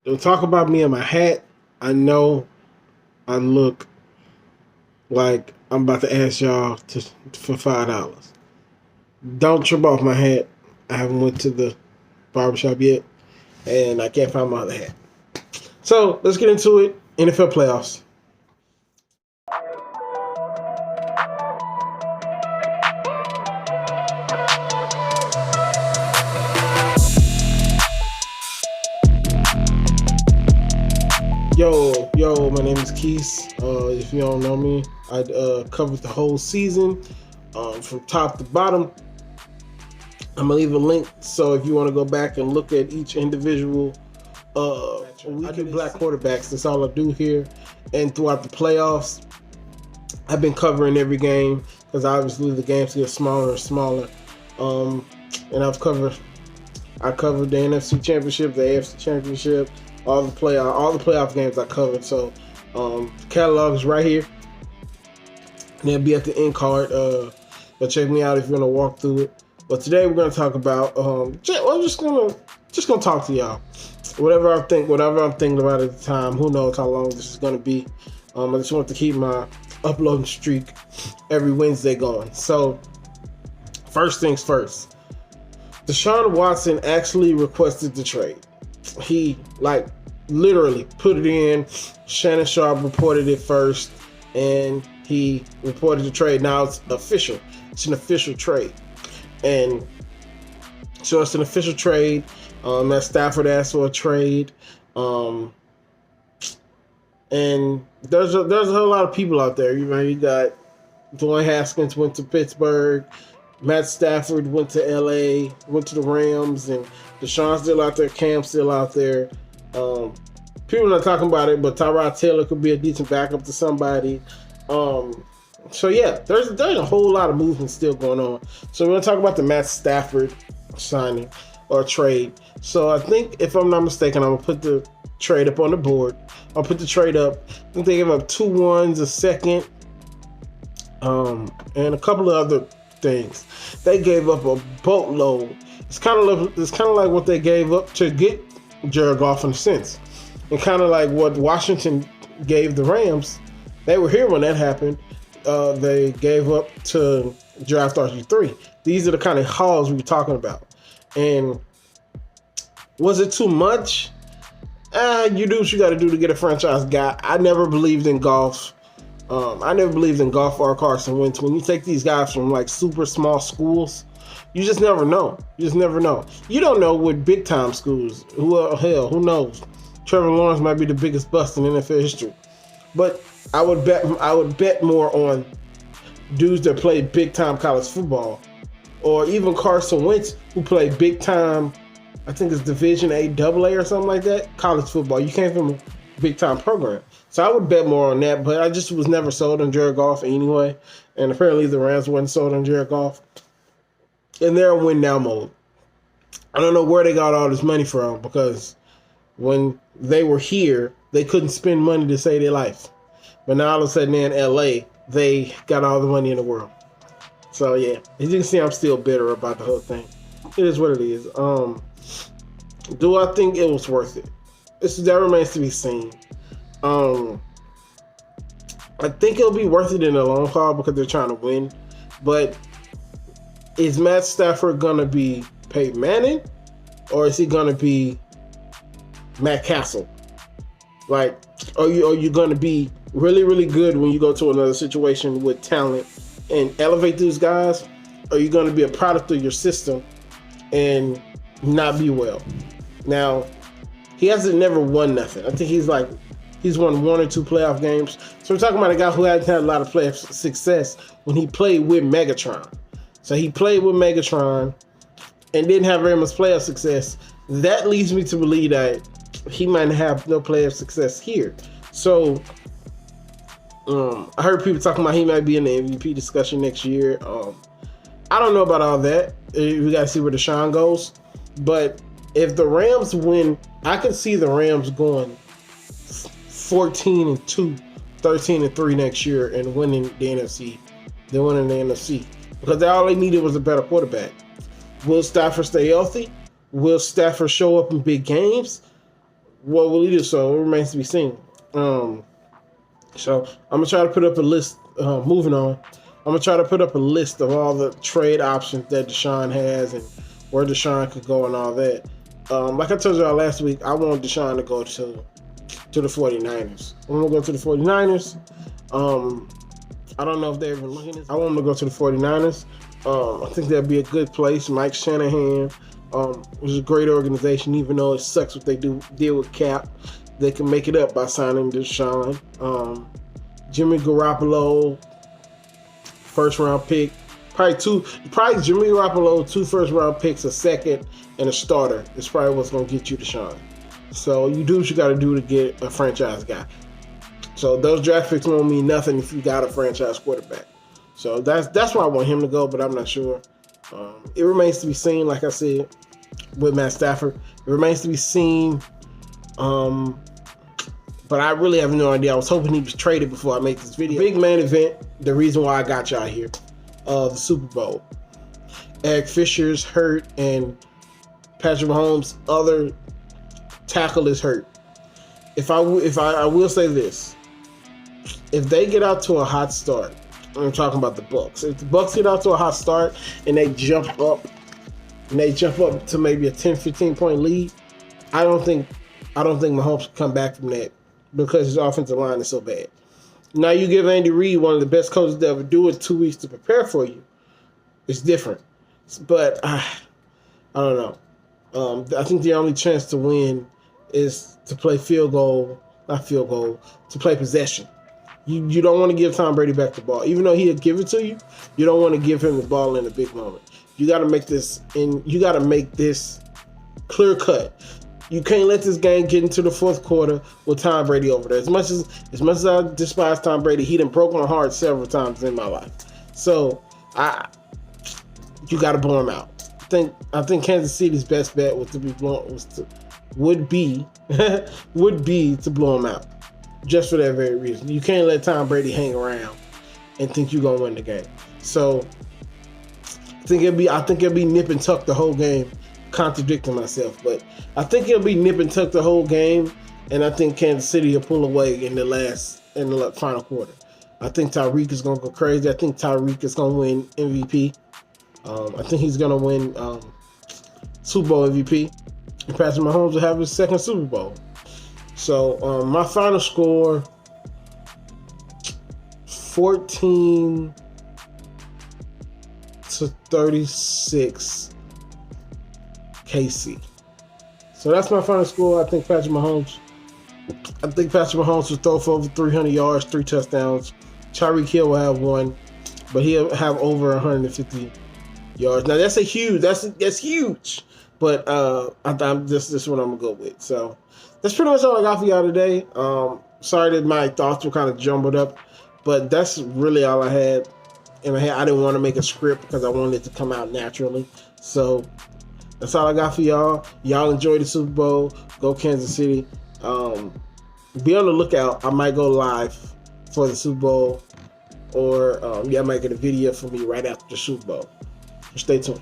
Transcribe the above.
Don't talk about me and my hat. I know I look like I'm about to ask y'all for $5. Don't trip off my hat. I haven't went to the barbershop yet, and I can't find my other hat. So let's get into it. NFL playoffs. Yo, my name is Keith. If you don't know me, I covered the whole season from top to bottom. I'm gonna leave a link so if you want to go back and look at each individual I do black quarterbacks. That's all I do here. And throughout the playoffs, I've been covering every game because obviously the games get smaller and smaller. And I covered the NFC Championship, the AFC Championship, all the playoff games I covered. So the catalog is right here. And it'll be at the end card. Go check me out if you want to walk through it. But today we're gonna talk about. I'm just gonna talk to y'all. Whatever I'm thinking about at the time. Who knows how long this is gonna be? I just want to keep my uploading streak every Wednesday going. So first things first. Deshaun Watson actually requested the trade. He literally put it in. Shannon Sharp reported it first, and he reported the trade. Now it's official. It's an official trade, and so it's an official trade. Matt Stafford asked for a trade, and there's a whole lot of people out there. You got Dwayne Haskins went to Pittsburgh. Matt Stafford went to LA, went to the Rams, and Deshaun's still out there. Cam's still out there. People are not talking about it, but Tyrod Taylor could be a decent backup to somebody. So yeah, there's a whole lot of movement still going on. So we're gonna talk about the Matt Stafford signing or trade. So I think, if I'm not mistaken, I'm gonna put the trade up on the board. I'll put the trade up. I think they gave up 2 ones, a second, and a couple of other things. They gave up a boatload. It's kind of like what they gave up to get Jared Goff in a sense, and kind of like what Washington gave the Rams. They were here when that happened. They gave up to draft RG3. These are the kind of hauls we were talking about. And was it too much? You do what you got to do to get a franchise guy. I never believed in golf. I never believed in golf or Carson Wentz. When you take these guys from super small schools, you just never know. You don't know with big time schools. Who knows? Trevor Lawrence might be the biggest bust in NFL history. But I would bet more on dudes that play big time college football, or even Carson Wentz, who played big time. I think it's Division AA or something like that. College football. You came from a big time program. So I would bet more on that, but I just was never sold on Jared Goff anyway. And apparently the Rams weren't sold on Jared Goff. And they're in win now mode. I don't know where they got all this money from, because when they were here, they couldn't spend money to save their life. But now all of a sudden they're in LA, they got all the money in the world. So yeah, as you can see, I'm still bitter about the whole thing. It is what it is. Do I think it was worth it? That remains to be seen. I think it'll be worth it in the long haul because they're trying to win. But is Matt Stafford gonna be Peyton Manning, or is he gonna be Matt Castle? Are you gonna be really, really good when you go to another situation with talent and elevate these guys? Or are you gonna be a product of your system and not be well? Now, he hasn't never won nothing. I think he's won 1 or 2 playoff games. So we're talking about a guy who hasn't had a lot of playoff success when he played with Megatron. So he played with Megatron and didn't have very much playoff success. That leads me to believe that he might have no playoff success here. So I heard people talking about he might be in the MVP discussion next year. I don't know about all that. We got to see where Deshaun goes. But if the Rams win, I can see the Rams going 14-2, 13-3 next year and winning the NFC. They're winning the NFC because all they needed was a better quarterback. Will Stafford stay healthy? Will Stafford show up in big games? what will he do? So it remains to be seen. So I'm gonna try to put up a list. Moving on, I'm gonna try to put up a list of all the trade options that Deshaun has and where Deshaun could go and all that. Like I told y'all last week, I want Deshaun to go to the 49ers. I'm gonna go to the 49ers. I don't know if they're even looking at this. I want him to go to the 49ers. I think that'd be a good place. Mike Shanahan, which is a great organization, even though it sucks what they deal with cap. They can make it up by signing Deshaun. Jimmy Garoppolo, first round pick. Probably Jimmy Garoppolo, 2 first round picks, a second, and a starter. It's probably what's going to get you Deshaun. So you do what you got to do to get a franchise guy. So those draft picks won't mean nothing if you got a franchise quarterback. So that's why I want him to go, but I'm not sure. It remains to be seen, like I said, with Matt Stafford. It remains to be seen. But I really have no idea. I was hoping he was traded before I made this video. Big main event, the reason why I got y'all here, the Super Bowl. Eric Fisher's hurt and Patrick Mahomes' other tackle is hurt. I will say this. If they get out to a hot start, I'm talking about the Bucs. If the Bucs get out to a hot start and they jump up to maybe a 10, 15 point lead, I don't think Mahomes can come back from that because his offensive line is so bad. Now you give Andy Reid, one of the best coaches to ever do it, 2 weeks to prepare for you. It's different. But I don't know. I think the only chance to win is to play to play possession. You don't want to give Tom Brady back the ball. Even though he'll give it to you, you don't want to give him the ball in a big moment. You got to make this clear cut. You can't let this game get into the fourth quarter with Tom Brady over there. As much as I despise Tom Brady, he done broke my heart several times in my life. So you got to blow him out. I think Kansas City's best bet would be to blow him out. Just for that very reason. You can't let Tom Brady hang around and think you're gonna win the game. So I think it'll be nip and tuck the whole game, contradicting myself, but I think it'll be nip and tuck the whole game, and I think Kansas City will pull away in the final quarter. I think Tyreek is gonna go crazy. I think Tyreek is gonna win MVP. I think he's gonna win Super Bowl MVP, and Patrick Mahomes will have his second Super Bowl. So my final score, 14-36 KC. So that's my final score. I think Patrick Mahomes will throw for over 300 yards, 3 touchdowns. Tyreek Hill will have 1, but he'll have over 150 yards. Now that's huge. But this is what I'm gonna go with. So that's pretty much all I got for y'all today. Sorry that my thoughts were kind of jumbled up, but that's really all I had. And I didn't want to make a script because I wanted it to come out naturally. So that's all I got for y'all. Y'all enjoy the Super Bowl. Go Kansas City. Be on the lookout. I might go live for the Super Bowl, or I might get a video for me right after the Super Bowl. Stay tuned.